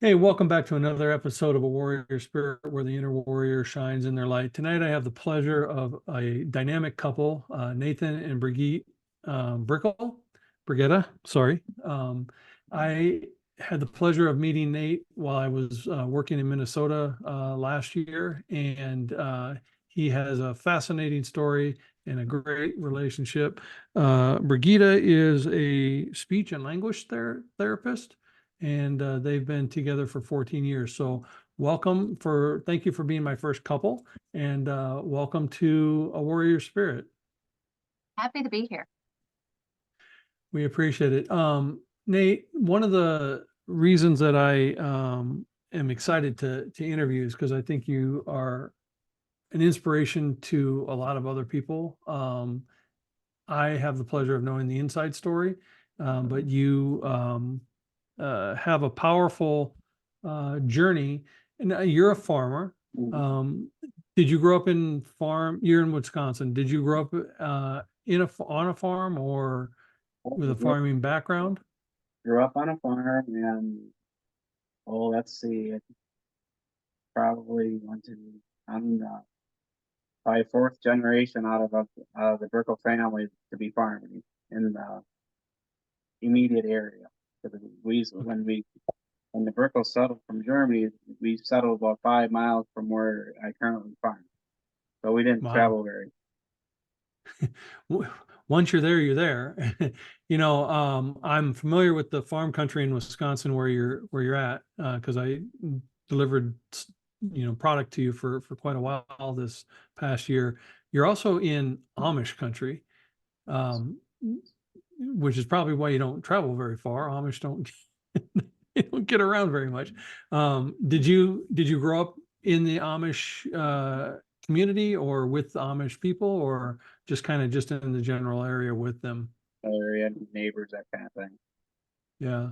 Hey, welcome back to another episode of A Warrior Spirit, where the inner warrior shines in their light. Tonight, I have the pleasure of a dynamic couple, Nathan and Brigitte Brickl. Brigitta, sorry. I had the pleasure of meeting Nate while I was working in Minnesota last year, and he has a fascinating story and a great relationship. Brigitta is a speech and language therapist, and they've been together for 14 years. So thank you for being my first couple, and welcome to A Warrior Spirit. Happy to be here. We appreciate it. Nate, one of the reasons that I am excited to interview is because I think you are an inspiration to a lot of other people. I have the pleasure of knowing the inside story, but you have a powerful journey. And you're a farmer. Um, did you grow up in farm? You're in Wisconsin. Did you grow up on a farm or with a Grew farming background? grew up on a farm and let's see, it probably went to I'm probably fourth generation out of the Brickl family to be farming in the immediate area. So when the Brickl settled from Germany, we settled about 5 miles from where I currently farm. So we didn't Wow. travel very. Once you're there, you're there. I'm familiar with the farm country in Wisconsin where you're at, because I delivered product to you for quite a while this past year. You're also in Amish country, um, which is probably why you don't travel very far. Amish don't they don't get around very much. Did you grow up in the Amish community or with the Amish people, or just in the general area with them? Area, neighbors, that kind of thing. Yeah.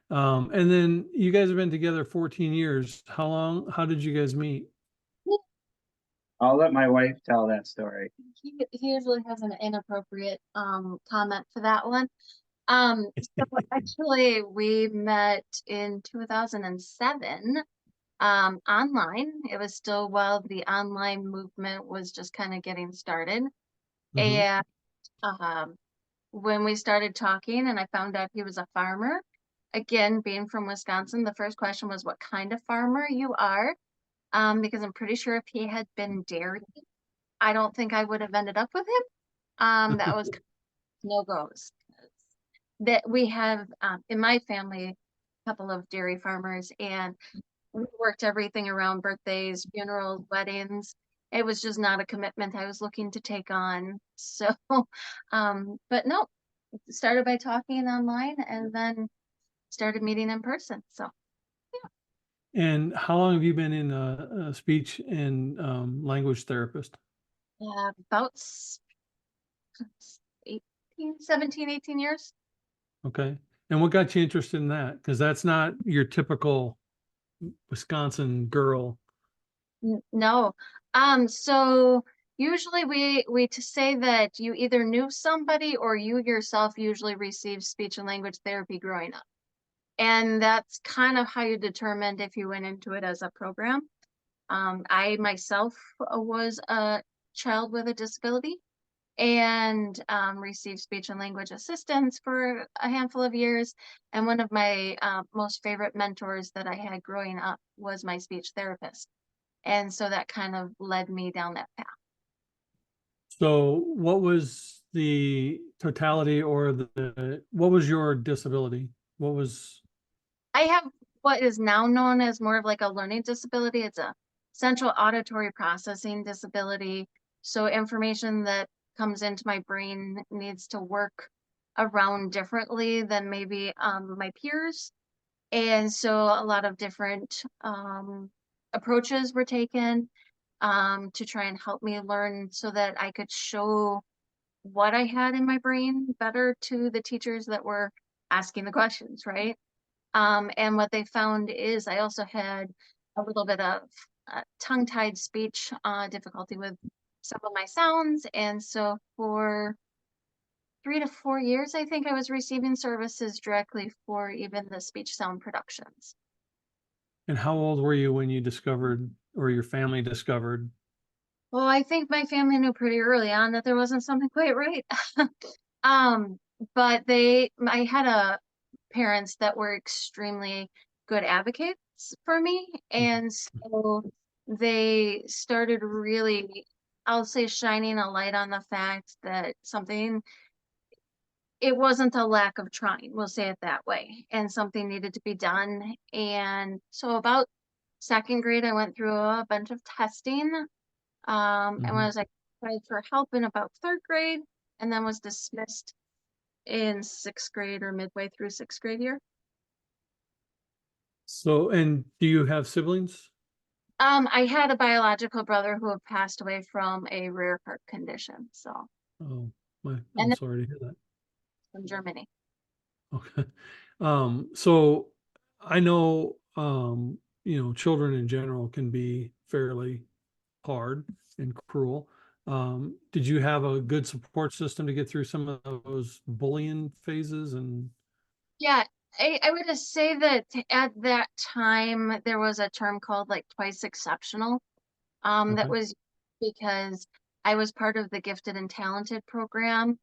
And then you guys have been together 14 years. How did you guys meet? I'll let my wife tell that story. He usually has an inappropriate comment for that one. So actually we met in 2007 online. It was still while the online movement was just kind of getting started. Hmm. And um when we started talking and I found out he was a farmer, again, being from Wisconsin, the first question was what kind of farmer you are. Because I'm pretty sure if he had been dairy, I don't think I would have ended up with him. That was no goes. That we have in my family a couple of dairy farmers, and we worked everything around birthdays, funerals, weddings. It was just not a commitment I was looking to take on. So, but no, started by talking online and then started meeting in person. So, And how long have you been in a speech and language therapist? yeah, about 18 years. Okay. And what got you interested in that? Because that's not your typical Wisconsin girl. No. So usually we to say that you either knew somebody or you yourself usually received speech and language therapy growing up. And that's kind of how you determined if you went into it as a program. I myself was a child with a disability and received speech and language assistance for a handful of years. And one of my most favorite mentors that I had growing up was my speech therapist. And so that kind of led me down that path. So what was the totality or what was your disability? What was, I have what is now known as more of like a learning disability. It's a central auditory processing disability. So information that comes into my brain needs to work around differently than maybe my peers. And so a lot of different approaches were taken to try and help me learn so that I could show what I had in my brain better to the teachers that were asking the questions, right? And what they found is I also had a little bit of tongue-tied speech difficulty with some of my sounds. And so for 3 to 4 years, I think I was receiving services directly for even the speech sound productions. And how old were you when you discovered, or your family discovered? Well, I think my family knew pretty early on that there wasn't something quite right. Um, but I had parents that were extremely good advocates for me. And so they started really, I'll say, shining a light on the fact that it wasn't a lack of trying, we'll say it that way, and something needed to be done. And so about second grade, I went through a bunch of testing. And was like tried for help in about third grade, and then was dismissed in sixth grade or midway through sixth grade year. So, and do you have siblings? I had a biological brother who had passed away from a rare heart condition. So, Oh, I'm and sorry to hear that. from Germany. Okay. So I know, children in general can be fairly hard and cruel. Did you have a good support system to get through some of those bullying phases? And Yeah, I would just say that at that time there was a term called like twice exceptional. That okay. was because I was part of the gifted and talented program,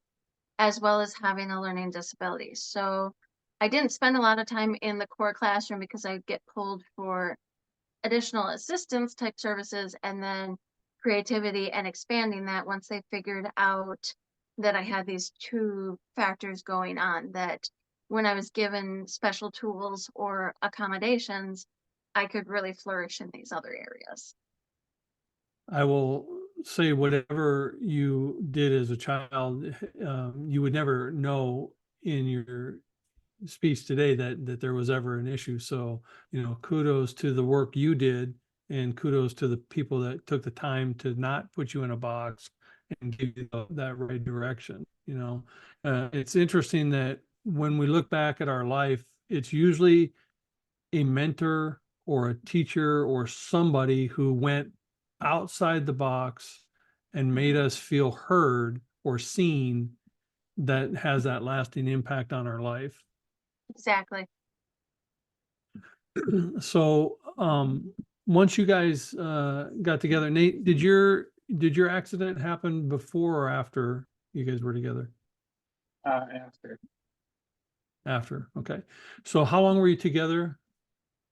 as well as having a learning disability. So I didn't spend a lot of time in the core classroom because I'd get pulled for additional assistance type services, and then creativity and expanding that once they figured out that I had these two factors going on, that when I was given special tools or accommodations, I could really flourish in these other areas. I will say whatever you did as a child, you would never know in your speech today that there was ever an issue. So, kudos to the work you did, and kudos to the people that took the time to not put you in a box and give you that right direction. It's interesting that when we look back at our life, it's usually a mentor or a teacher or somebody who went outside the box and made us feel heard or seen that has that lasting impact on our life. Exactly. So, once you guys got together, Nate, did your accident happen before or after you guys were together? After. After, okay. So how long were you together?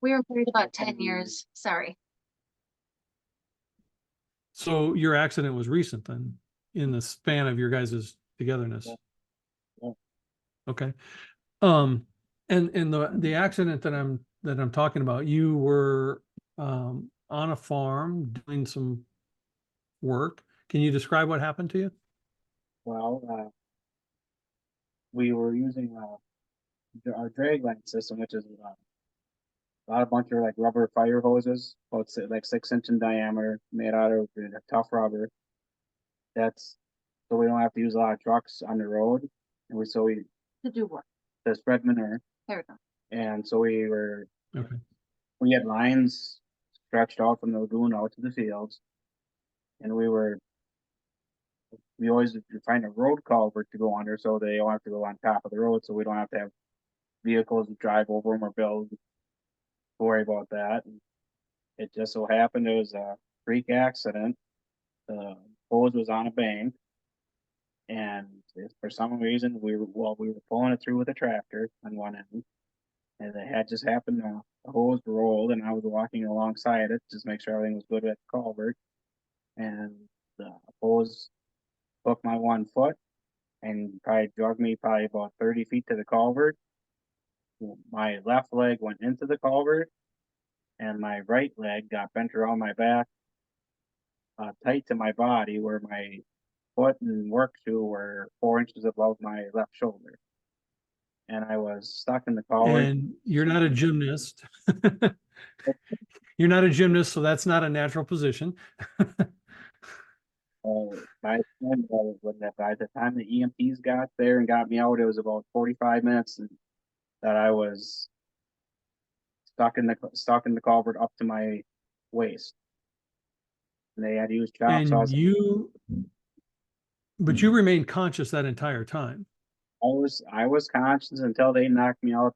We were married about 10 years. Sorry. So your accident was recent then, in the span of your guys' togetherness? Yeah. Okay. And the accident that I'm talking about, you were on a farm doing some work. Can you describe what happened to you? Well, we were using our drag line system, which is a bunch of like rubber fire hoses, about like 6 inch in diameter, made out of tough rubber. That's so we don't have to use a lot of trucks on the road, and we To do what? to spread manure, There we go. and so Okay. we had lines stretched out from the lagoon out to the fields, and we always find a road culvert to go under, so they don't have to go on top of the road, so we don't have to have vehicles to drive over them or build to worry about that. And it just so happened it was a freak accident. The hose was on a bank, and for some reason we were pulling it through with a tractor on one end, and it had just happened. The hose rolled, and I was walking alongside it just to make sure everything was good at the culvert, and the hose took my one foot and probably drug me about 30 feet to the culvert. My left leg went into the culvert, and my right leg got bent around my back, tight to my body, where my foot and work shoe were 4 inches above my left shoulder. And I was stuck in the culvert. And you're not a gymnast. You're not a gymnast, so that's not a natural position. By the time the EMTs got there and got me out, it was about 45 minutes that I was stuck in the culvert up to my waist. And they had to use chop saws. But you remained conscious that entire time. I was conscious until they knocked me out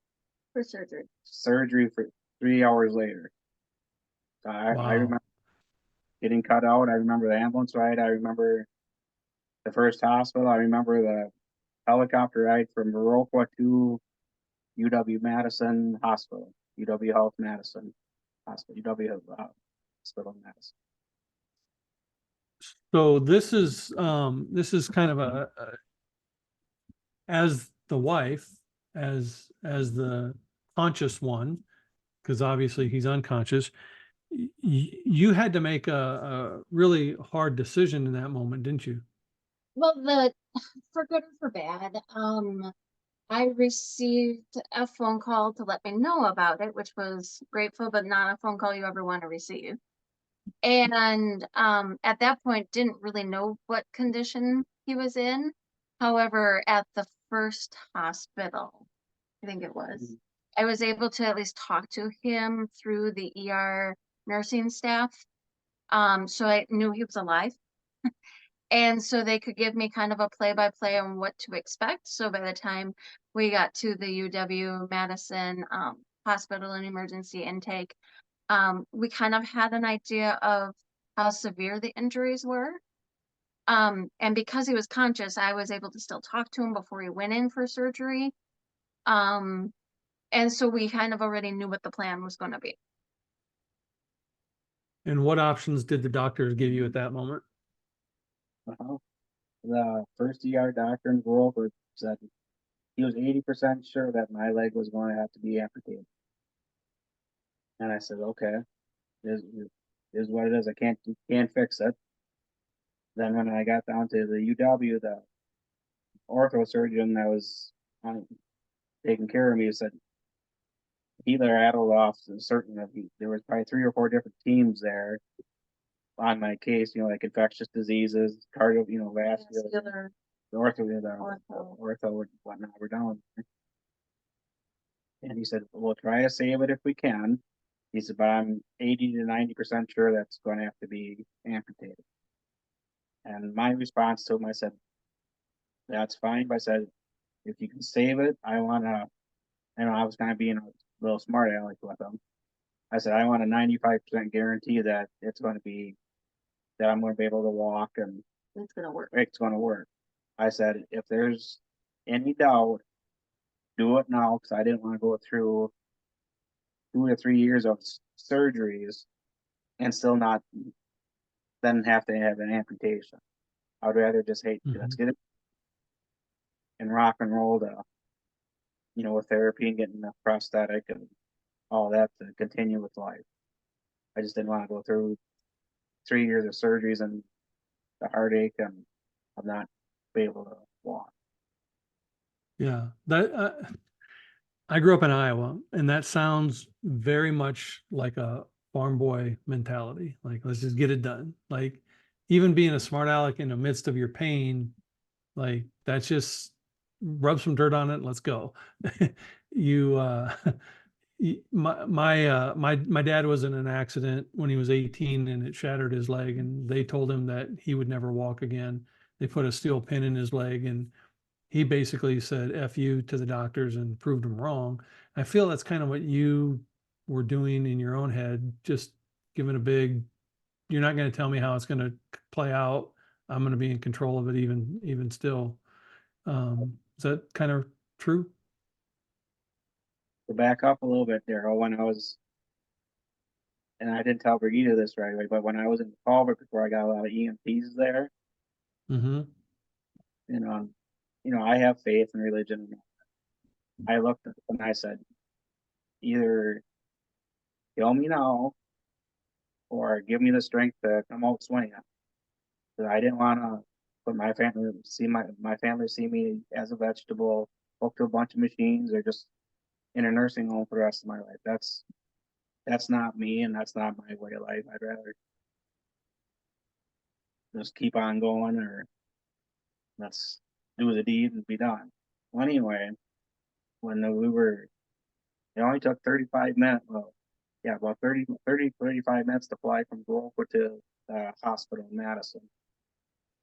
For surgery. surgery for 3 hours later. So I Wow. remember getting cut out. I remember the ambulance ride. I remember the first hospital. I remember the helicopter ride from Viroqua to UW-Madison Hospital, UW Health Madison Hospital, UW Hospital Madison. So this is kind of as the wife, as the conscious one, because obviously he's unconscious. You had to make a really hard decision in that moment, didn't you? Well, for good or for bad, I received a phone call to let me know about it, which was grateful, but not a phone call you ever want to receive. And at that point, didn't really know what condition he was in. However, at the first hospital, I think it was, I was able to at least talk to him through the ER nursing staff. So I knew he was alive. And so they could give me kind of a play-by-play on what to expect. So by the time we got to the UW-Madison hospital and emergency intake, we kind of had an idea of how severe the injuries were. And because he was conscious, I was able to still talk to him before he went in for surgery. And so we kind of already knew what the plan was going to be. And what options did the doctors give you at that moment? The first ER doctor in Viroqua said he was 80% sure that my leg was going to have to be amputated. And I said, okay, this is what it is. I can't fix it. Then when I got down to the UW, the ortho surgeon that was taking care of me said he rattled off certain of there was probably 3 or 4 different teams there on my case, like infectious diseases, cardio, vascular, the ortho and whatnot. We're done. And he said, we'll try to save it if we can. He said, but I'm 80 to 90% sure that's going to have to be amputated. And my response to him, I said, that's fine. But I said, if you can save it, I want to, I was kind of being a little smart aleck with him. I said, I want a 95% guarantee that it's going to be, that I'm going to be able to walk and It's going to work. it's going to work. I said, if there's any doubt, do it now, because I didn't want to go through 2 to 3 years of surgeries and still not then have to have an amputation. I'd rather just let's get it and rock and roll to, with therapy and getting a prosthetic and all that to continue with life. I just didn't want to go through 3 years of surgeries and the heartache and of not be able to walk. Yeah, that I grew up in Iowa, and that sounds very much like a farm boy mentality. Like, let's just get it done. Like, even being a smart aleck in the midst of your pain, like that's just rub some dirt on it. And let's go. you, my dad was in an accident when he was 18, and it shattered his leg, and they told him that he would never walk again. They put a steel pin in his leg, and he basically said F you to the doctors and proved them wrong. I feel that's kind of what you were doing in your own head, just giving a big, you're not going to tell me how it's going to play out. I'm going to be in control of it even still. Is that kind of true? To back up a little bit, Daryl, when I was, and I didn't tell Brigitta this right away, but when I was in the culvert before, I got a lot of EMTs there. Mm-hmm. I have faith in religion. I looked at them and I said, either kill me now or give me the strength to come out swinging. Because I didn't want to put my family see me as a vegetable, hooked to a bunch of machines, or just in a nursing home for the rest of my life. That's not me, and that's not my way of life. I'd rather just keep on going, or let's do the deed and be done. Well, anyway, when it only took 35 minutes. Well, yeah, about 35 minutes to fly from Viroqua to the hospital in Madison.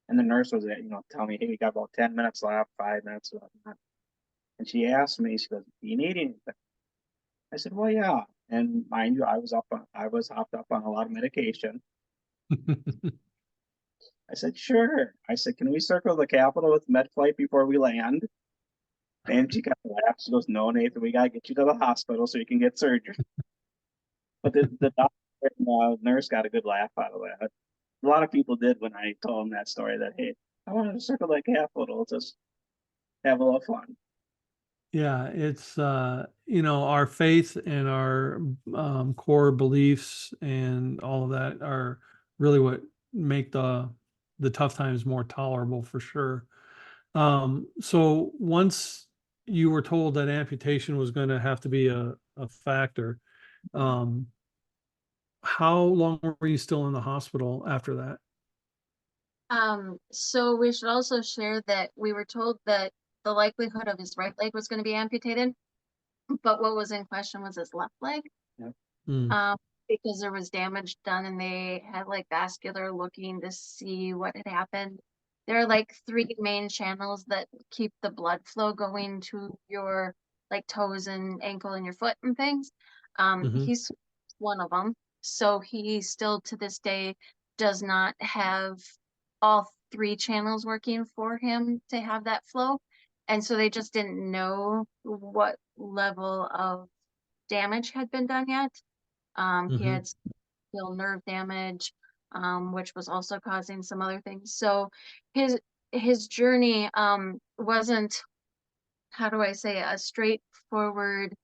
And the nurse was telling me, hey, we got about 10 minutes left, 5 minutes left. And she asked me, she goes, do you need anything? I said, well, yeah, And mind you, I was hopped up on a lot of medication. I said, sure. I said, can we circle the Capitol with MedFlight before we land? And she kind of laughed. She goes, no, Nathan, we gotta get you to the hospital so you can get surgery. But the doctor and nurse got a good laugh out of that. A lot of people did when I told them that story that, hey, I wanted to circle that Capitol, just have a little fun. Yeah, it's our faith and our core beliefs and all of that are really what make the tough times more tolerable for sure. So once you were told that amputation was going to have to be a factor, um, how long were you still in the hospital after that? So we should also share that we were told that the likelihood of his right leg was going to be amputated, but what was in question was his left leg. Mm, Because there was damage done and they had like vascular looking to see what had happened. There are like 3 main channels that keep the blood flow going to your like toes and ankle and your foot and things. mhm, He's one of them. So he still to this day does not have all 3 channels working for him to have that flow. And so they just didn't know what level of damage had been done yet. He mhm, had still nerve damage, which was also causing some other things. So his journey wasn't, how do I say, a straightforward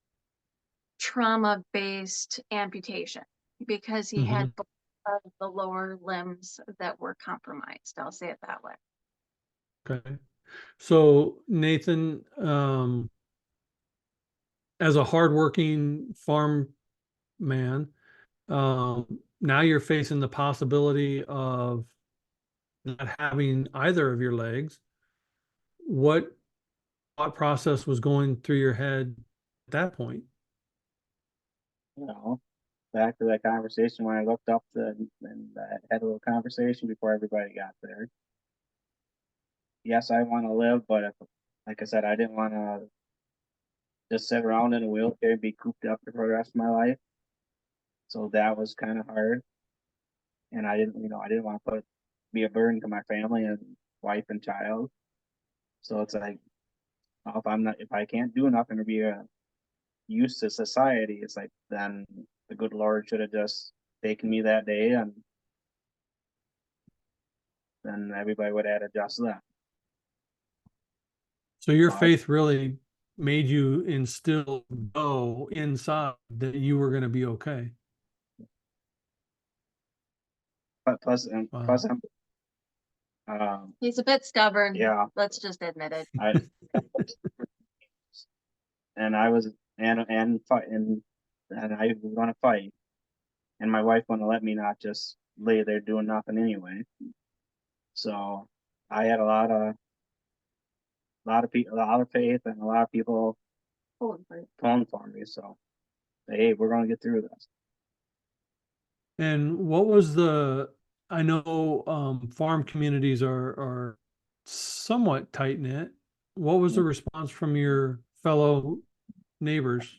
trauma-based amputation because he mhm. had both of the lower limbs that were compromised. I'll say it that way. Okay. So Nathan, as a hardworking farm man, now you're facing the possibility of not having either of your legs. What thought process was going through your head at that point? You know, back to that conversation when I looked up and had a little conversation before everybody got there. Yes, I want to live, but if, like I said, I didn't want to just sit around in a wheelchair and be cooped up for the rest of my life. So that was kind of hard. And I didn't want to be a burden to my family and wife and child. So it's like, well, if I can't do nothing or be a use to society, it's like, then the good Lord should have just taken me that day and then everybody would have adjusted that. So your But, faith really made you instill go inside that you were going to be okay. but plus, and plus, Wow. He's a bit stubborn. yeah, Let's just admit it. I, and I was, and fight, and I was going to fight. And my wife wouldn't let me not just lay there doing nothing anyway. So I had a lot of faith and a lot of people pulling for me. So hey, we're gonna get through this. And what was I know farm communities are somewhat tight knit. What was the response from your fellow neighbors?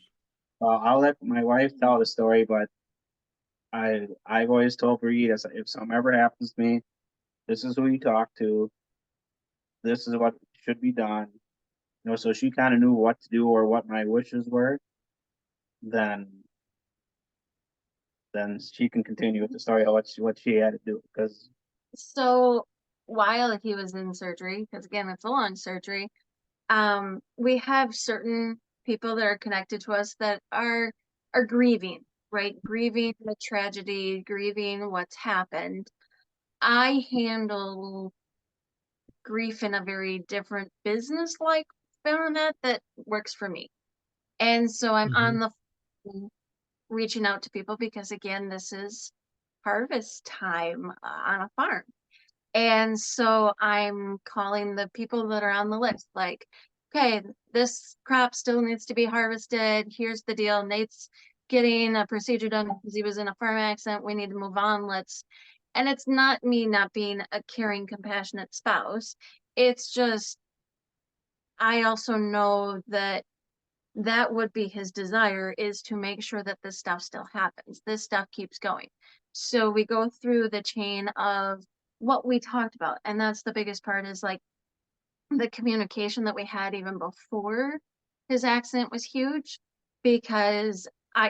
I'll let my wife tell the story, but I've always told Brigitta if something ever happens to me, this is who you talk to. This is what should be done. So she kind of knew what to do or what my wishes were. Then she can continue with the story of what she had to do because So while he was in surgery, because again, it's a long surgery, we have certain people that are connected to us that are grieving, right? Grieving the tragedy, grieving what's happened. I handle grief in a very different business-like format that works for me. And so I'm Mhm. on the phone reaching out to people because again, this is harvest time on a farm. And so I'm calling the people that are on the list, like, okay, this crop still needs to be harvested. Here's the deal. Nate's getting a procedure done because he was in a farm accident. We need to move on. And it's not me not being a caring, compassionate spouse. It's just, I also know that that would be his desire, is to make sure that this stuff still happens. This stuff keeps going. So we go through the chain of what we talked about. And that's the biggest part, is like the communication that we had even before his accident was huge, because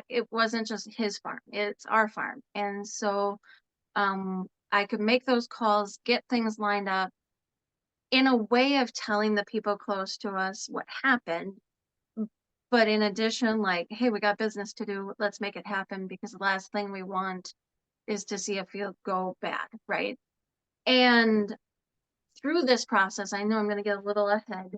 it wasn't just his farm, it's our farm. And so I could make those calls, get things lined up in a way of telling the people close to us what happened. But in addition, like, hey, we got business to do, let's make it happen, because the last thing we want is to see a field go bad, right? And through this process, I know I'm going to get a little ahead.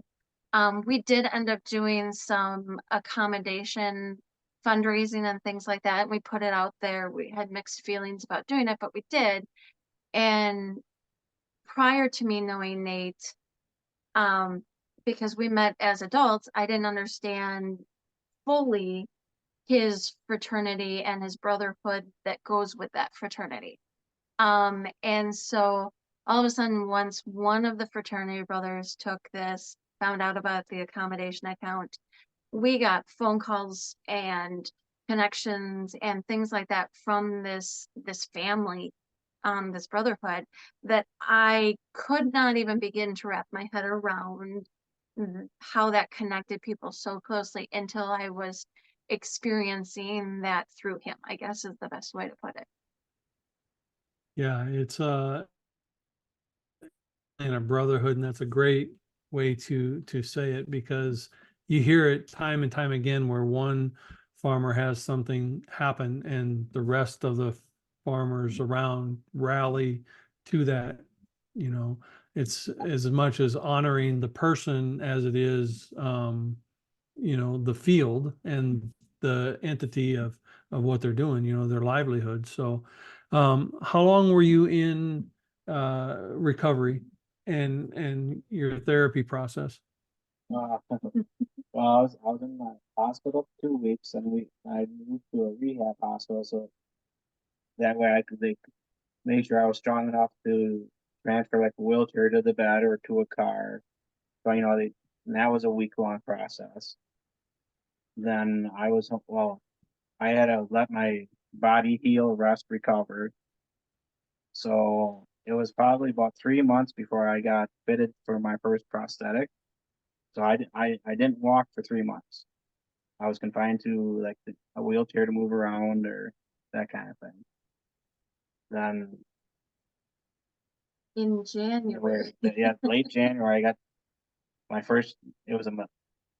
We did end up doing some accommodation fundraising and things like that. And we put it out there. We had mixed feelings about doing it, but we did. And prior to me knowing Nate, because we met as adults, I didn't understand fully his fraternity and his brotherhood that goes with that fraternity. And so all of a sudden, once one of the fraternity brothers took this, found out about the accommodation account, we got phone calls and connections and things like that from this family, this brotherhood, that I could not even begin to wrap my head around how that connected people so closely until I was experiencing that through him, I guess is the best way to put it. Yeah, it's in a brotherhood, and that's a great way to say it, because you hear it time and time again where one farmer has something happen and the rest of the farmers around rally to that. You know, it's as much as honoring the person as it is, you know, the field and the entity of what they're doing, you know, their livelihood. So how long were you in recovery and your therapy process? Well, I was in the hospital for 2 weeks, and I moved to a rehab hospital, so that way they could make sure I was strong enough to transfer like a wheelchair to the bed or to a car. So and that was a week-long process. Then I had to let my body heal, rest, recover. So it was probably about 3 months before I got fitted for my first prosthetic. So I didn't walk for 3 months. I was confined to like a wheelchair to move around or that kind of thing. Then In January. late January, I got my first. It was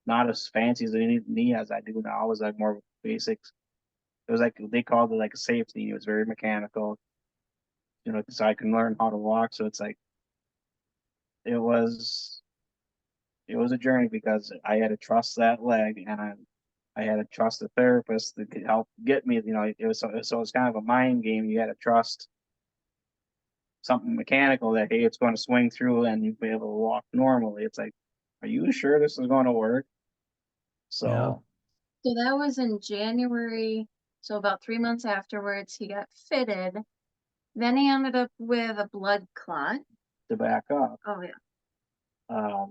not as fancy as any knee as I do now. It was like more basics. It was like they called it like a safety. It was very mechanical, so I can learn how to walk. So it's like it was it was a journey, because I had to trust that leg, and I had to trust the therapist that could help get me. It was kind of a mind game. You had to trust something mechanical that, hey, it's going to swing through and you'll be able to walk normally. It's like, are you sure this is going to work? So So that was in January. So about 3 months afterwards, he got fitted. Then he ended up with a blood clot. to back up, Oh yeah.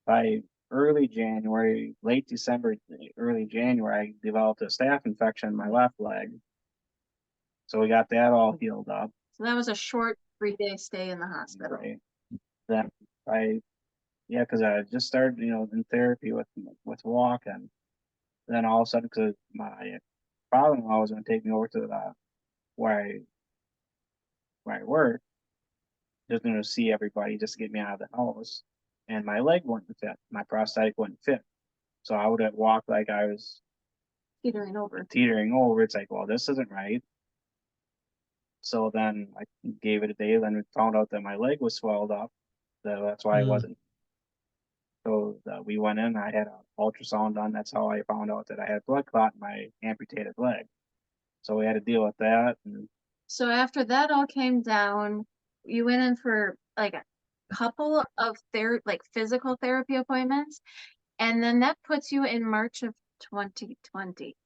by early January, late December, early January, I developed a staph infection in my left leg. So we got that all healed up. So that was a short 3-day stay in the hospital. Right. Then because I just started, in therapy with walking. Then all of a sudden, because my father-in-law was going to take me over to the where I work, just going to see everybody, just to get me out of the house. And my leg wouldn't fit, my prosthetic wouldn't fit. So I would walk like I was Teetering over. It's like, well, this isn't right. So then I gave it a day. Then we found out that my leg was swelled up. So that's why I wasn't. So we went in. I had an ultrasound done. That's how I found out that I had blood clot in my amputated leg. So we had to deal with that. And so after that all came down, you went in for like a couple of physical therapy appointments, and then that puts you in March of 2020.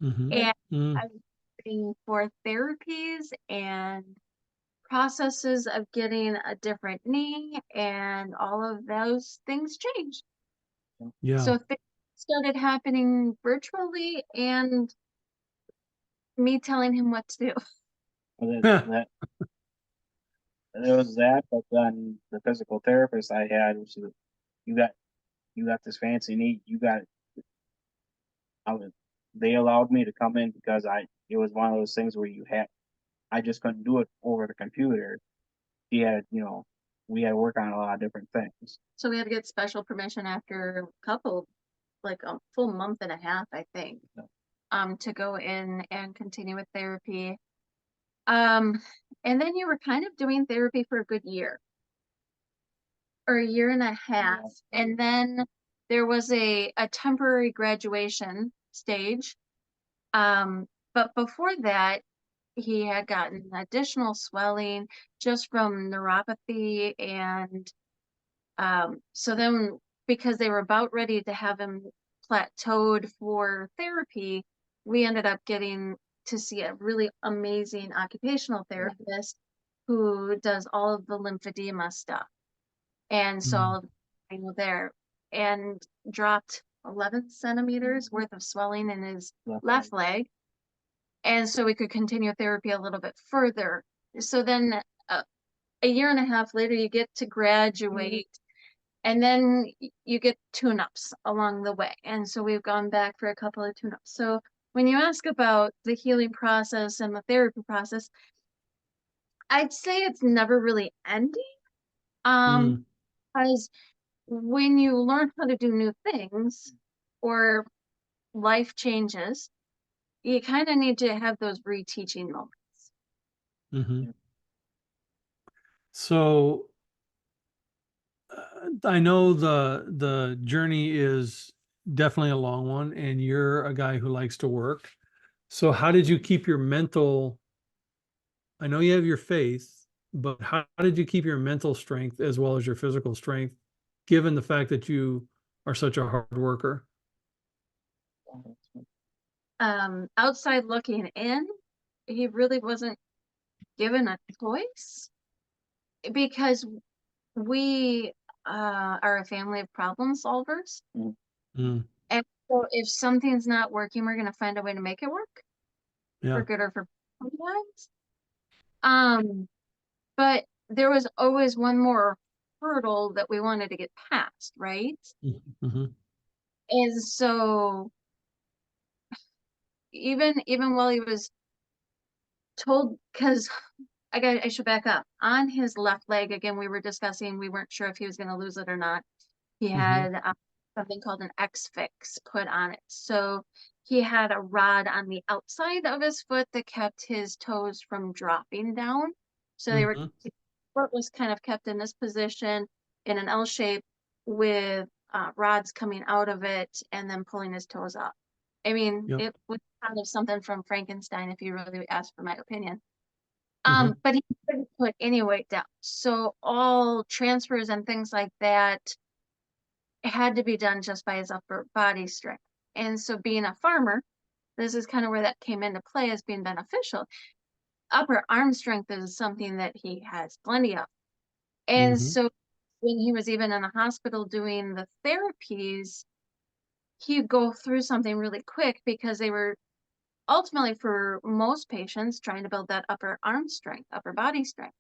And I was waiting for therapies and processes of getting a different knee, and all of those things changed. Yeah. So things started happening virtually and me telling him what to do. That there was that, but then the physical therapist I had, which is, you got this fancy knee, they allowed me to come in because it was one of those things where I just couldn't do it over the computer. He had, we had to work on a lot of different things. So we had to get special permission after like a full month and a half, I think, to go in and continue with therapy. And then you were kind of doing therapy for a good year or a year and a half. Yeah. And then there was a temporary graduation stage. But before that, he had gotten additional swelling just from neuropathy. And so then, because they were about ready to have him plateaued for therapy, we ended up getting to see a really amazing occupational therapist who does all of the lymphedema stuff. And so all of the there, and dropped 11 centimeters worth of swelling in his left leg. And so we could continue therapy a little bit further. So then a year and a half later, you get to graduate, and then you get tune-ups along the way. And so we've gone back for a couple of tune-ups. So when you ask about the healing process and the therapy process, I'd say it's never really ending. Because when you learn how to do new things or life changes, you kind of need to have those reteaching moments. Mm-hmm. So I know the journey is definitely a long one, and you're a guy who likes to work. So how did you keep your mental? I know you have your faith, but how did you keep your mental strength as well as your physical strength, given the fact that you are such a hard worker? Outside looking in, he really wasn't given a choice because we are a family of problem solvers. Mm. And so if something's not working, we're going to find a way to make it work Yeah. for good or for bad. But there was always one more hurdle that we wanted to get past, right? Mm-hmm. And so even while he was told, because I should back up. On his left leg, again, we were discussing, we weren't sure if he was going to lose it or not. He had something called an X-fix put on it. So he had a rod on the outside of his foot that kept his toes from dropping down. So the foot was kind of kept in this position in an L shape with rods coming out of it and then pulling his toes up. I mean, it was kind of something from Frankenstein, if you really ask for my opinion. But he couldn't put any weight down. So all transfers and things like that had to be done just by his upper body strength. And so being a farmer, this is kind of where that came into play as being beneficial. Upper arm strength is something that he has plenty of. And so when he was even in the hospital doing the therapies, he'd go through something really quick because they were ultimately, for most patients, trying to build that upper arm strength, upper body strength.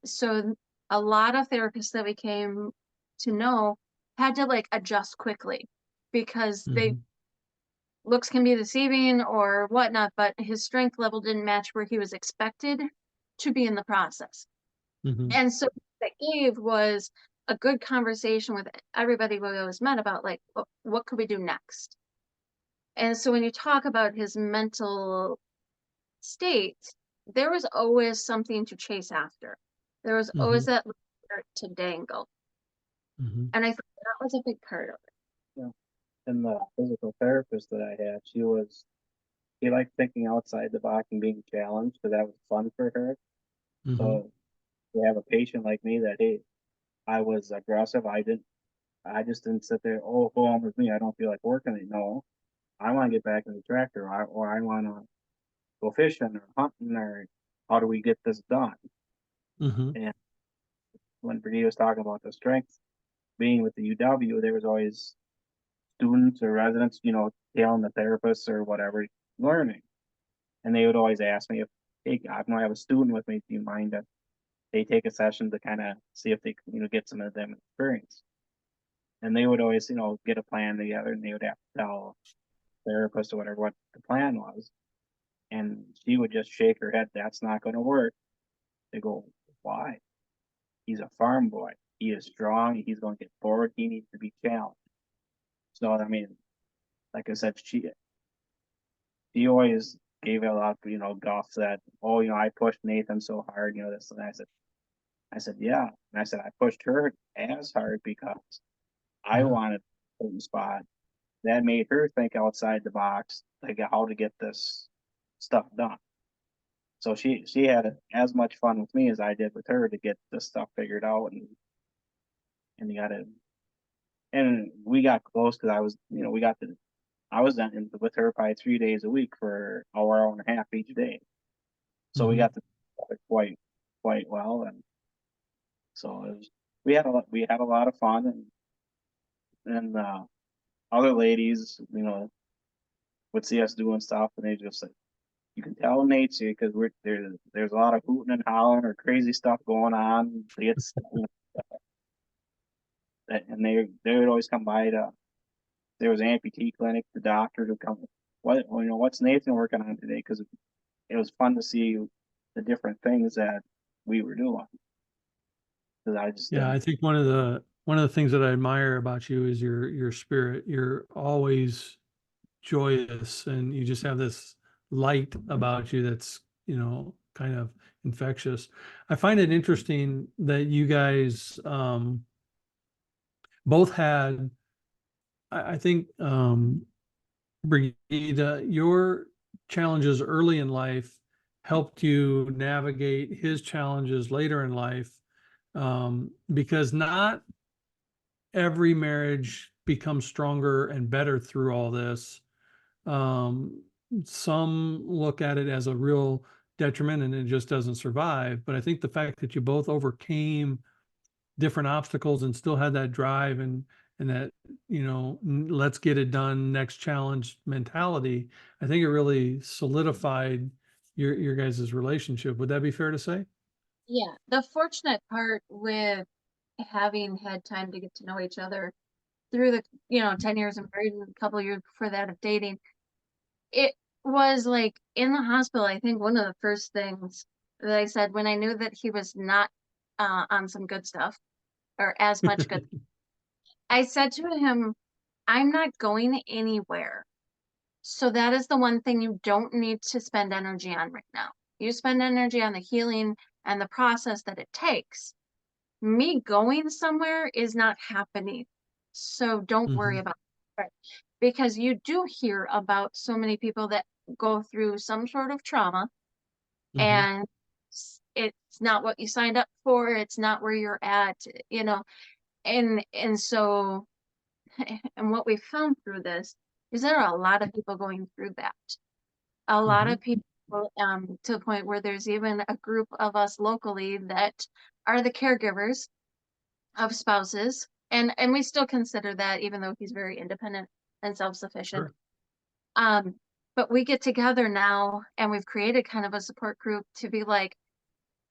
So a lot of therapists that we came to know had to like adjust quickly because looks can be deceiving or whatnot, but his strength level didn't match where he was expected to be in the process. And so what that gave was a good conversation with everybody we always met about like, what could we do next? And so when you talk about his mental state, there was always something to chase after. There was always that carrot to dangle. And I think that was a big part of it. Yeah. And the physical therapist that I had, she liked thinking outside the box and being challenged because that was fun for her. So you have a patient like me that, hey, I was aggressive. I just didn't sit there, oh, go on with me. I don't feel like working it. No, I want to get back in the tractor, or I want to go fishing or hunting, or how do we get this done? And when Brigitta was talking about the strength being with the UW, there was always students or residents, telling the therapists or whatever, learning. And they would always ask me if, hey, I have a student with me, do you mind if they take a session to kind of see if they can, get some of them experience? And they would always, get a plan together, and they would have to tell the therapist or whatever what the plan was. And she would just shake her head, that's not going to work. They go, why? He's a farm boy. He is strong. He's going to get forward. He needs to be challenged. So, I mean, like I said, she always gave it a lot of, guff that, oh, I pushed Nathan so hard, this. And I said, yeah. And I said, I pushed her as hard because I Yeah. wanted a certain spot. That made her think outside the box, like how to get this stuff done. So she had as much fun with me as I did with her to get this stuff figured out, and got it. And we got close because I was, I was in with her probably 3 days a week for an hour and a half each day. So we Mhm. got to quite well, and so we had a lot of fun, and other ladies, would see us doing stuff, and they just like, you can tell Nate's here because there's a lot of hooting and hollering or crazy stuff going on. It's and they would always come by to. There was an amputee clinic, the doctor would come. What's Nathan working on today? Because it was fun to see the different things that we were doing. Because I just Yeah, I think one of the things that I admire about you is your spirit. You're always joyous, and you just have this light about you that's, kind of infectious. I find it interesting that you guys both had, I think, Brigitte, your challenges early in life helped you navigate his challenges later in life, because not every marriage becomes stronger and better through all this. Um, some look at it as a real detriment and it just doesn't survive. But I think the fact that you both overcame different obstacles and still had that drive and that, let's get it done, next challenge mentality, I think it really solidified your guys' relationship. Would that be fair to say? Yeah, the fortunate part with having had time to get to know each other through the 10 years of marriage and a couple of years before that of dating, it was like in the hospital. I think one of the first things that I said when I knew that he was not on some good stuff or as much good, I said to him, I'm not going anywhere. So that is the one thing you don't need to spend energy on right now. You spend energy on the healing and the process that it takes. Me going somewhere is not happening. So don't worry Mhm. about it. Because you do hear about so many people that go through some sort of trauma, Mhm. and it's not what you signed up for. It's not where you're at, and so and what we found through this is there are a lot of people going through that. A lot Mhm. of people, to the point where there's even a group of us locally that are the caregivers of spouses. And we still consider that, even though he's very independent and self-sufficient. Sure. Um, but we get together now and we've created kind of a support group to be like,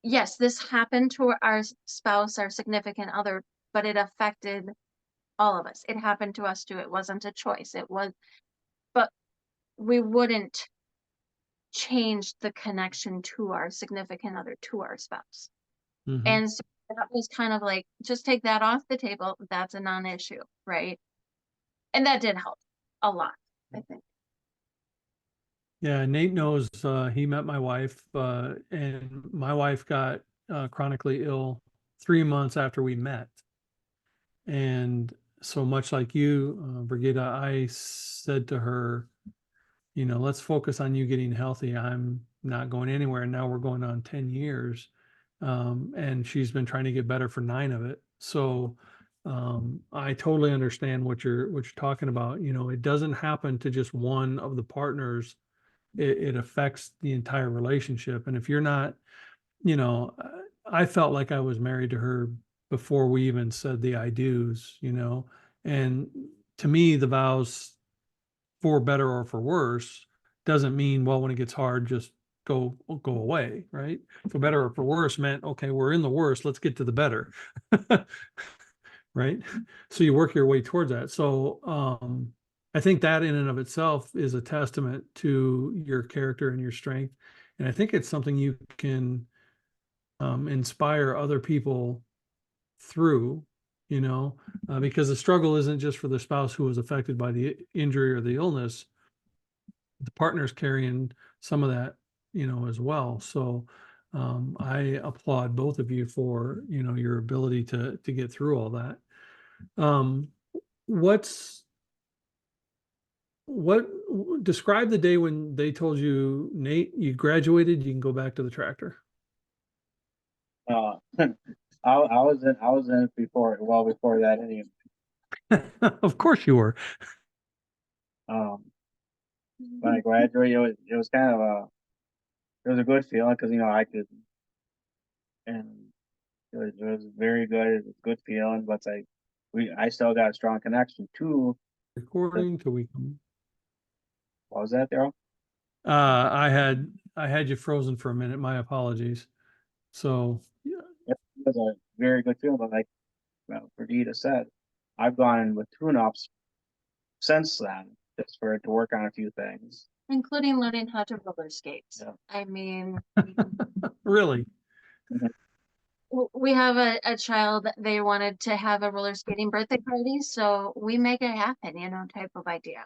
yes, this happened to our spouse, our significant other, but it affected all of us. It happened to us too. It wasn't a choice. It was, but we wouldn't change the connection to our significant other, to our spouse. Mhm. And so that was kind of like, just take that off the table. That's a non-issue, right? And that did help a lot, I think. Yeah, Nate knows, he met my wife, and my wife got chronically ill 3 months after we met. And so much like you, Brigitte, I said to her, let's focus on you getting healthy. I'm not going anywhere. And now we're going on 10 years. And she's been trying to get better for 9 of it. So I totally understand what you're talking about. It doesn't happen to just one of the partners. It affects the entire relationship. And if you're not, you know, I felt like I was married to her before we even said the I do's, and to me, the vows for better or for worse doesn't mean, well, when it gets hard, just go away, right? For better or for worse meant, okay, we're in the worst, let's get to the better. Right? So you work your way towards that. So I think that in and of itself is a testament to your character and your strength. And I think it's something you can inspire other people through, because the struggle isn't just for the spouse who was affected by the injury or the illness. The partner's carrying some of that, as well. So I applaud both of you for, your ability to get through all that. What's what describe the day when they told you, Nate, you graduated, you can go back to the tractor. Uh, I was in it before that anyway. Of course you were. Um, when I graduated, it was kind of it was a good feeling because I could, and it was very good. It was a good feeling, but it's like I still got a strong connection to. Recording till we come. What was that, Daryl? I had you frozen for a minute. My apologies. So yeah. It was a very good feeling, but like Brigitta said, I've gone in with tune-ups since then, just for it to work on a few things. Including learning how to roller skate. Yeah. I mean, Really? we have a child that they wanted to have a roller skating birthday party, so we make it happen, type of idea.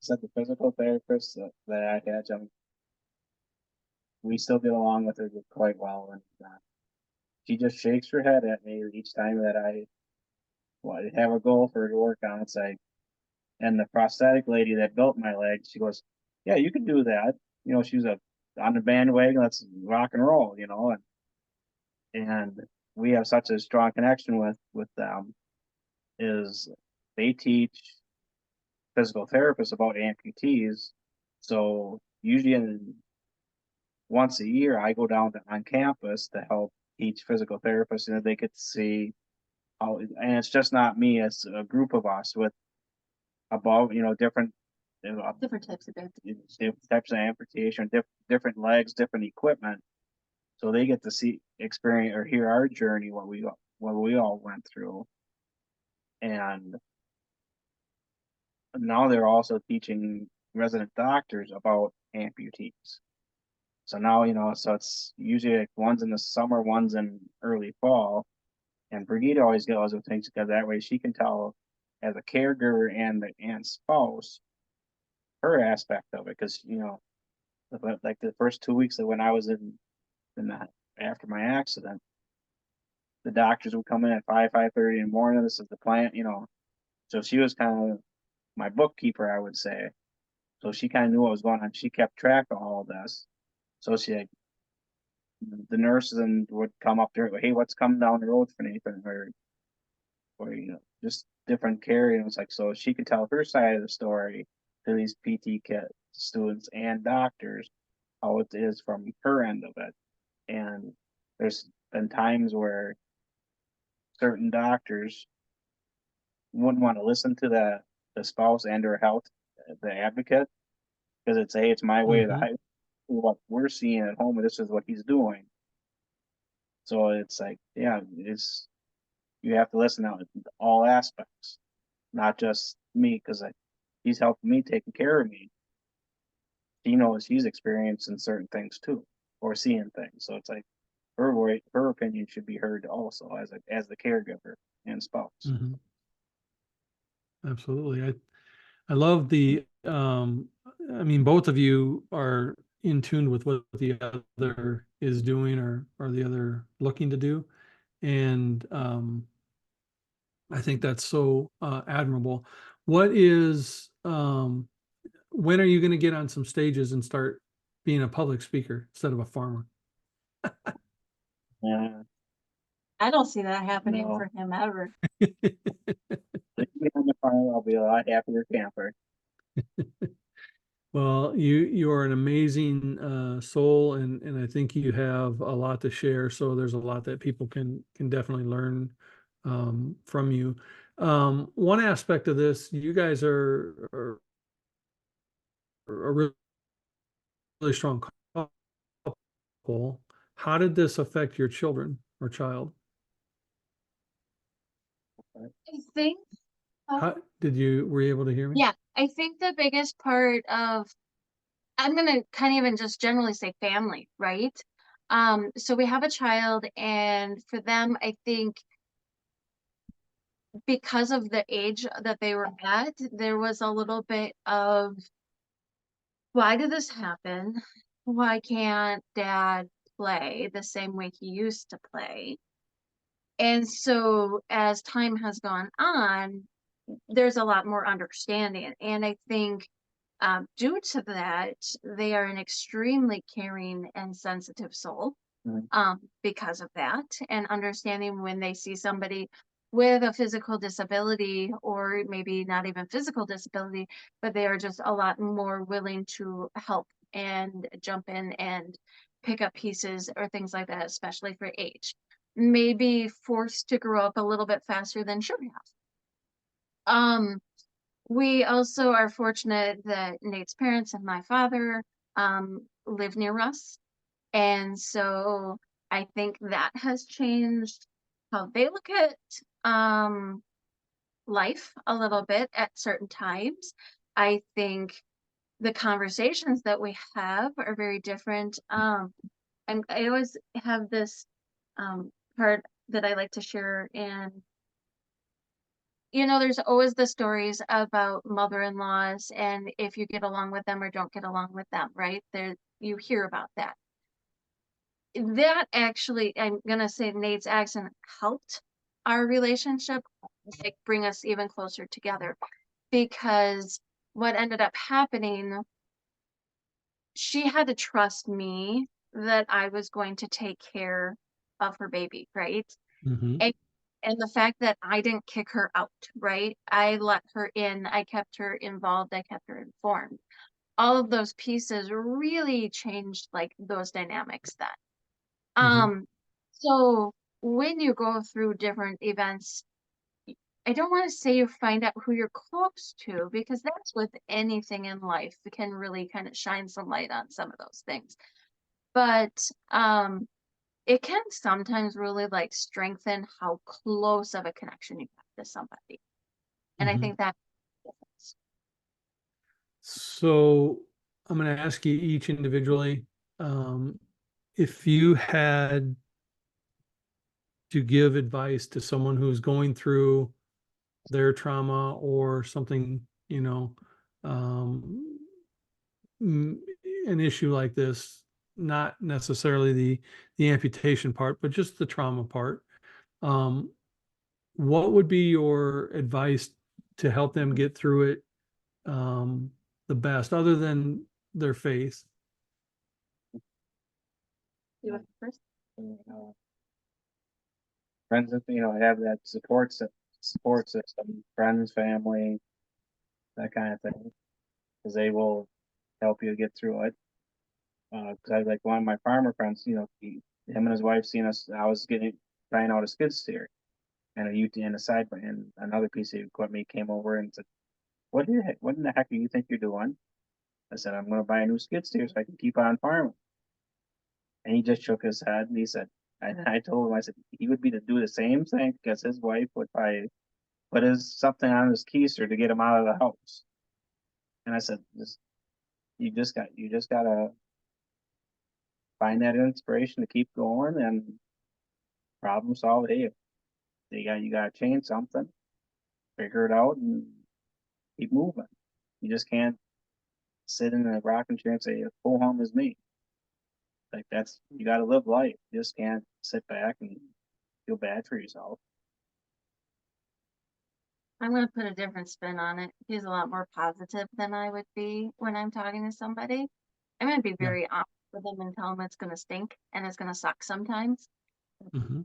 Said the physical therapist that I had, we still get along with her quite well, and she just shakes her head at me each time that I have a goal for her to work on. It's like, and the prosthetic lady that built my leg, she goes, "Yeah, you can do that." She's on the bandwagon. Let's rock and roll. And we have such a strong connection with them. Is they teach physical therapists about amputees, so usually once a year I go down on campus to help teach physical therapists, and they get to see how. And it's just not me; it's a group of us with different Different types of amputation. different types of amputation, different legs, different equipment. So they get to see, experience, or hear our journey, what we all went through. And now they're also teaching resident doctors about amputees. So now, so it's usually like one's in the summer, one's in early fall. And Brigitte always goes with things because that way she can tell, as a caregiver and spouse, her aspect of it. Because like the first 2 weeks of when I was in that after my accident, the doctors would come in at 5:30 in the morning. This is the plant, So she was kind of my bookkeeper, I would say. So she kind of knew what was going on. She kept track of all of this. So the nurses would come up to her, hey, what's coming down the road for Nathan, or just different care. It's like, so she could tell her side of the story to these PT kids, students, and doctors, how it is from her end of it. And there's been times where certain doctors wouldn't want to listen to the spouse and or health, the advocate, because it's, hey, it's my way of what we're seeing at home, and this is what he's doing. So it's like, yeah, you have to listen to all aspects, not just me, because he's helping me, taking care of me. He knows he's experiencing certain things too, or seeing things. So it's like her opinion should be heard also as the caregiver and spouse. Mm-hmm. Absolutely. I love I mean, both of you are in tune with what the other is doing or the other looking to do. And I think that's so admirable. When are you going to get on some stages and start being a public speaker instead of a farmer? Yeah. I don't see that happening No. for him ever. If you on the farm, I'll be a lot happier camper. Well, you are an amazing soul, and I think you have a lot to share. So there's a lot that people can definitely learn from you. One aspect of this, you guys are a really strong couple. How did this affect your children or child? I think, Were you able to hear me? yeah, I think the biggest part of, I'm gonna kind of even just generally say family, right? So we have a child, and for them, I think because of the age that they were at, there was a little bit of, why did this happen? Why can't dad play the same way he used to play? And so as time has gone on, there's a lot more understanding. And I think due to that, they are an extremely caring and sensitive soul because of that, and understanding when they see somebody with a physical disability, or maybe not even physical disability, but they are just a lot more willing to help and jump in and pick up pieces or things like that, especially for age. Maybe forced to grow up a little bit faster than should have. We also are fortunate that Nate's parents and my father live near us. And so I think that has changed how they look at life a little bit at certain times. I think the conversations that we have are very different. And I always have this part that I like to share, and there's always the stories about mother-in-laws and if you get along with them or don't get along with them, right? There, you hear about that. That actually, I'm gonna say Nate's accent helped our relationship, like bring us even closer together, because what ended up happening, she had to trust me that I was going to take care of her baby, right? Mm-hmm. And the fact that I didn't kick her out, right? I let her in, I kept her involved, I kept her informed. All of those pieces really changed like those dynamics then. Mm-hmm. So when you go through different events, I don't want to say you find out who you're close to, because that's with anything in life that can really kind of shine some light on some of those things. But it can sometimes really like strengthen how close of a connection you have to somebody. And I Mm-hmm. think that So I'm going to ask you each individually, if you had to give advice to someone who's going through their trauma or something, um, an issue like this, not necessarily the amputation part, but just the trauma part. Um, what would be your advice to help them get through it the best, other than their faith? you went first. uh, friends with, have that support system, friends, family, that kind of thing, because they will help you get through it. Because I like one of my farmer friends, him and his wife seen us. I was trying out a skid steer and a UT and a side by, and another piece of equipment came over and said, what in the heck do you think you're doing?" I said, "I'm going to buy a new skid steer so I can keep on farming." And he just shook his head and he said, and I told him, I said, he would be to do the same thing because his wife would probably put something on his keister to get him out of the house. And I said, you just gotta find that inspiration to keep going and problem solve. Hey, you gotta change something, figure it out, and keep moving. You just can't sit in a rocking chair and say, "Go home is me." Like you gotta live life. You just can't sit back and feel bad for yourself. I'm going to put a different spin on it. He's a lot more positive than I would be when I'm talking to somebody. I'm going to be Yeah. very honest with them and tell them it's going to stink and it's going to suck sometimes. Mm-hmm.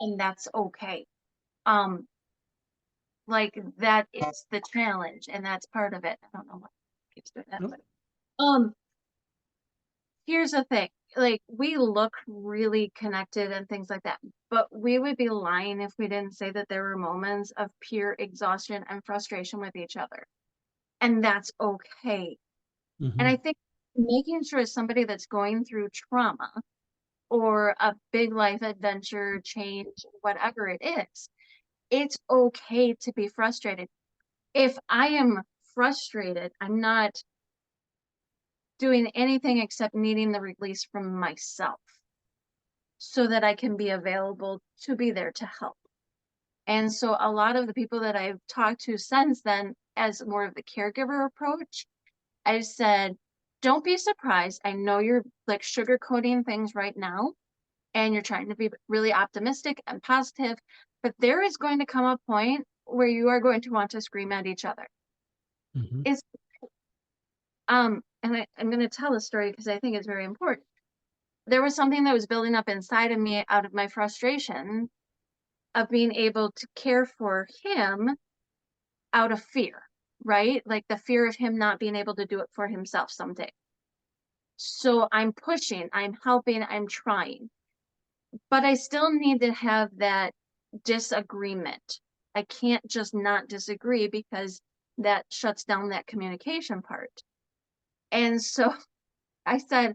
And that's okay. Um, like that is the challenge, and that's part of it. I don't know what keeps doing that, Nope. but here's the thing. like we look really connected and things like that, but we would be lying if we didn't say that there were moments of pure exhaustion and frustration with each other. And that's okay. And I Mhm. think making sure somebody that's going through trauma or a big life adventure, change, whatever it is, it's okay to be frustrated. If I am frustrated, I'm not doing anything except needing the release from myself so that I can be available to be there to help. And so a lot of the people that I've talked to since then, as more of the caregiver approach, I've said, don't be surprised. I know you're like sugarcoating things right now and you're trying to be really optimistic and positive, but there is going to come a point where you are going to want to scream at each other. Mhm. It's and I'm going to tell a story because I think it's very important. There was something that was building up inside of me out of my frustration of being able to care for him out of fear, right? Like the fear of him not being able to do it for himself someday. So I'm pushing, I'm helping, I'm trying, but I still need to have that disagreement. I can't just not disagree because that shuts down that communication part. And so I said,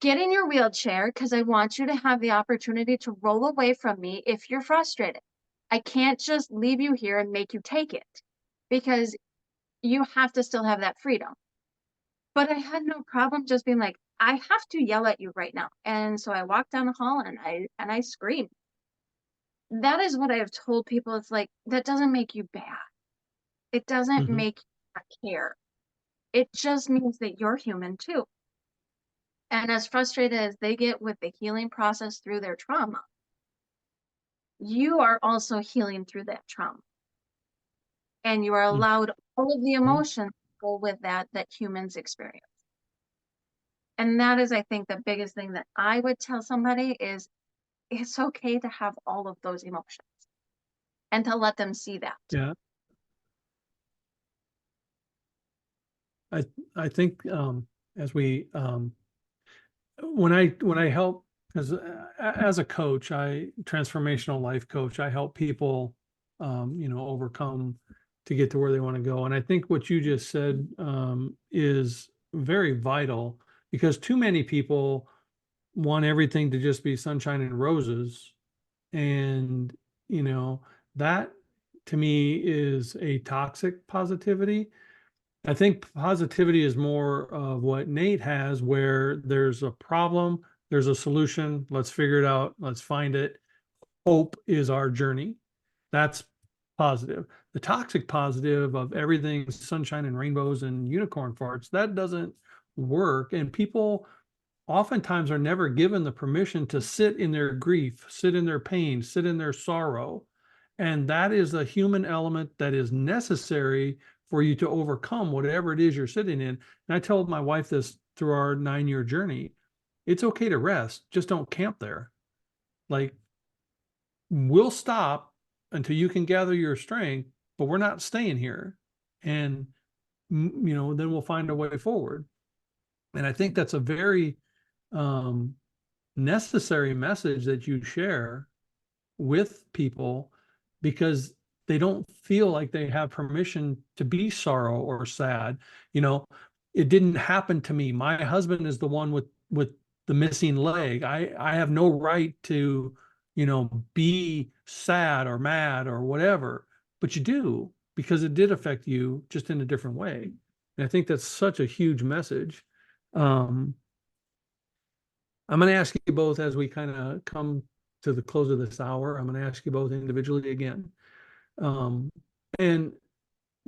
get in your wheelchair because I want you to have the opportunity to roll away from me if you're frustrated. I can't just leave you here and make you take it because you have to still have that freedom. But I had no problem just being like, I have to yell at you right now. And so I walked down the hall and I screamed. That is what I have told people. It's like, that doesn't make you bad. It doesn't Mhm. make you not care. It just means that you're human too. And as frustrated as they get with the healing process through their trauma, you are also healing through that trauma. And you are allowed all of the Mhm. emotions that go with that humans experience. And that is, I think, the biggest thing that I would tell somebody is it's okay to have all of those emotions and to let them see that. Yeah. I I think as we when I help, because as a coach, transformational life coach, I help people overcome to get to where they want to go. And I think what you just said is very vital, because too many people want everything to just be sunshine and roses. And you know that to me is a toxic positivity. I think positivity is more of what Nate has, where there's a problem, there's a solution, let's figure it out, let's find it. Hope is our journey. That's positive. The toxic positive of everything sunshine and rainbows and unicorn farts, that doesn't work. And people oftentimes are never given the permission to sit in their grief, sit in their pain, sit in their sorrow. And that is a human element that is necessary for you to overcome whatever it is you're sitting in. And I told my wife this through our 9-year journey. It's okay to rest, just don't camp there. Like, we'll stop until you can gather your strength, but we're not staying here. And, then we'll find a way forward. And I think that's a very um, necessary message that you share with people, because they don't feel like they have permission to be sorrow or sad. You know, it didn't happen to me. My husband is the one with the missing leg. I have no right to, be sad or mad or whatever, but you do, because it did affect you, just in a different way. And I think that's such a huge message. Um, I'm going to ask you both as we kind of come to the close of this hour. I'm going to ask you both individually again. Um, and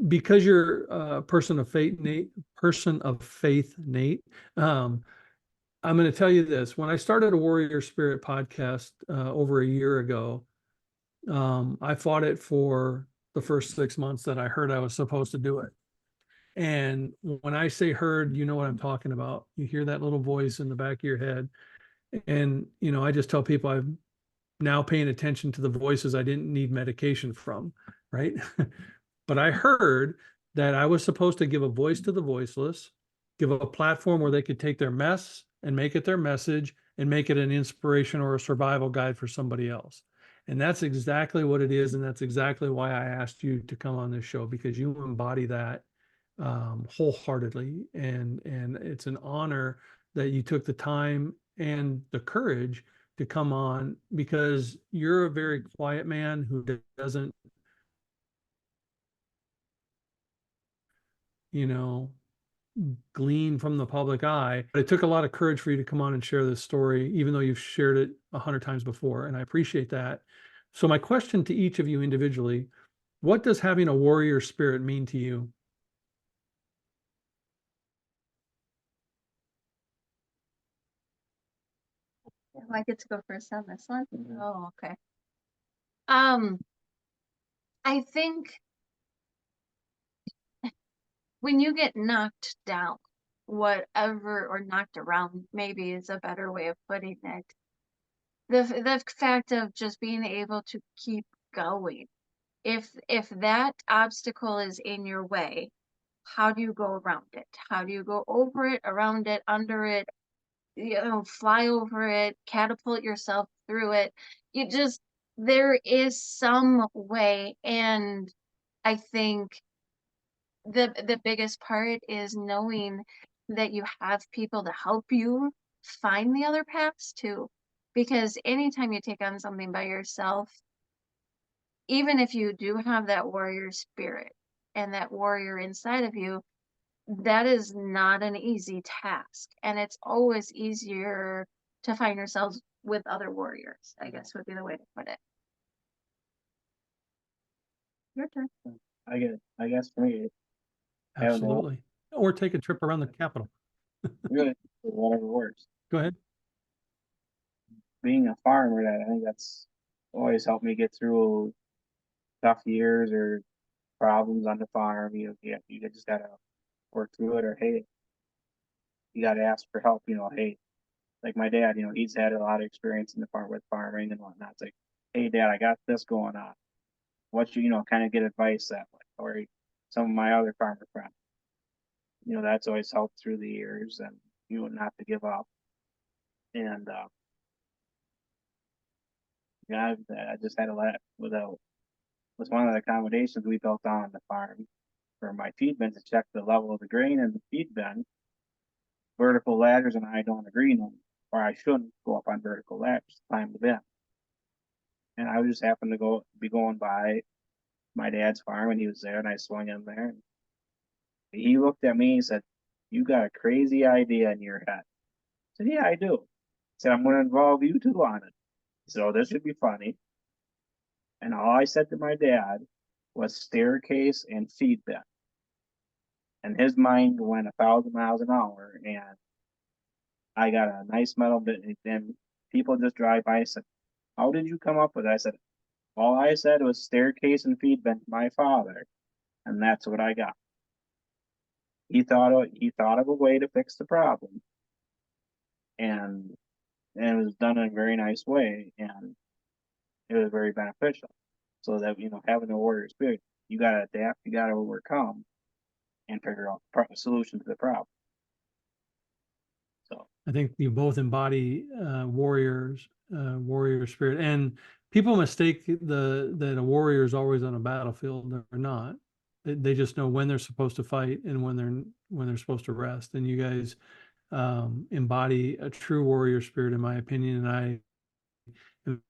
because you're a person of faith, Nate, I'm going to tell you this. When I started a Warrior Spirit podcast over a year ago, I fought it for the first 6 months that I heard I was supposed to do it. And when I say heard, you know what I'm talking about. You hear that little voice in the back of your head. And, I just tell people I'm now paying attention to the voices I didn't need medication from, right? But I heard that I was supposed to give a voice to the voiceless, give a platform where they could take their mess, and make it their message and make it an inspiration or a survival guide for somebody else. And that's exactly what it is. And that's exactly why I asked you to come on this show, because you embody that wholeheartedly. And it's an honor that you took the time and the courage to come on, because you're a very quiet man who doesn't, you know, glean from the public eye. But it took a lot of courage for you to come on and share this story, even though you've shared it 100 times before. And I appreciate that. So my question to each of you individually, what does having a warrior spirit mean to you? Oh, I get to go first on this one. Mhm. Oh, okay. I think when you get knocked down, whatever, or knocked around, maybe is a better way of putting it. The fact of just being able to keep going. If that obstacle is in your way, how do you go around it? How do you go over it, around it, under it, fly over it, catapult yourself through it? There is some way. And I think the biggest part is knowing that you have people to help you find the other paths too. Because anytime you take on something by yourself, even if you do have that warrior spirit and that warrior inside of you, that is not an easy task. And it's always easier to find yourselves with other warriors, I guess would be the way to put it. Your turn. I guess for me, having a Absolutely. Or take a trip around the Capitol. really whatever works. Go ahead. Being a farmer, I think that's always helped me get through tough years or problems on the farm. You just gotta work through it, or hey, you gotta ask for help. Hey, like my dad, he's had a lot of experience in the farm with farming and whatnot. It's like, hey, Dad, I got this going on. What kind of get advice that way, or some of my other farmer friends. That's always helped through the years, and not to give up. And yeah, I just had a lot with one of the accommodations we built on the farm for my feed bin to check the level of the grain in the feed bin. Vertical ladders, and I don't agree on, or I shouldn't go up on vertical ladders to climb the bin. And I just happened to be going by my dad's farm, and he was there, and I swung in there. And he looked at me and said, "You got a crazy idea in your head." I said, "Yeah, I do." He said, "I'm going to involve you two on it." So this should be funny. And all I said to my dad was staircase and feed bin. And his mind went 1,000 miles an hour, and I got a nice metal bit. And people just drive by and said, "How did you come up with it?" I said, all I said was staircase and feed bin to my father, and that's what I got. He thought of a way to fix the problem, and it was done in a very nice way, and it was very beneficial. So that having a warrior spirit, you gotta adapt, you gotta overcome, and figure out the solution to the problem. So I think you both embody warrior spirit, and people mistake that a warrior is always on a battlefield. They're not. They just know when they're supposed to fight and when they're supposed to rest. And you guys embody a true warrior spirit, in my opinion. And I am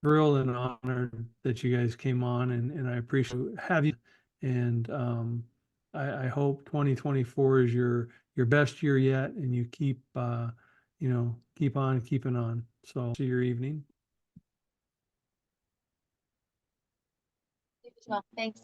thrilled and honored that you guys came on, and I appreciate have you. And I hope 2024 is your best year yet, and you keep keep on keeping on. So see your evening. Well, thanks.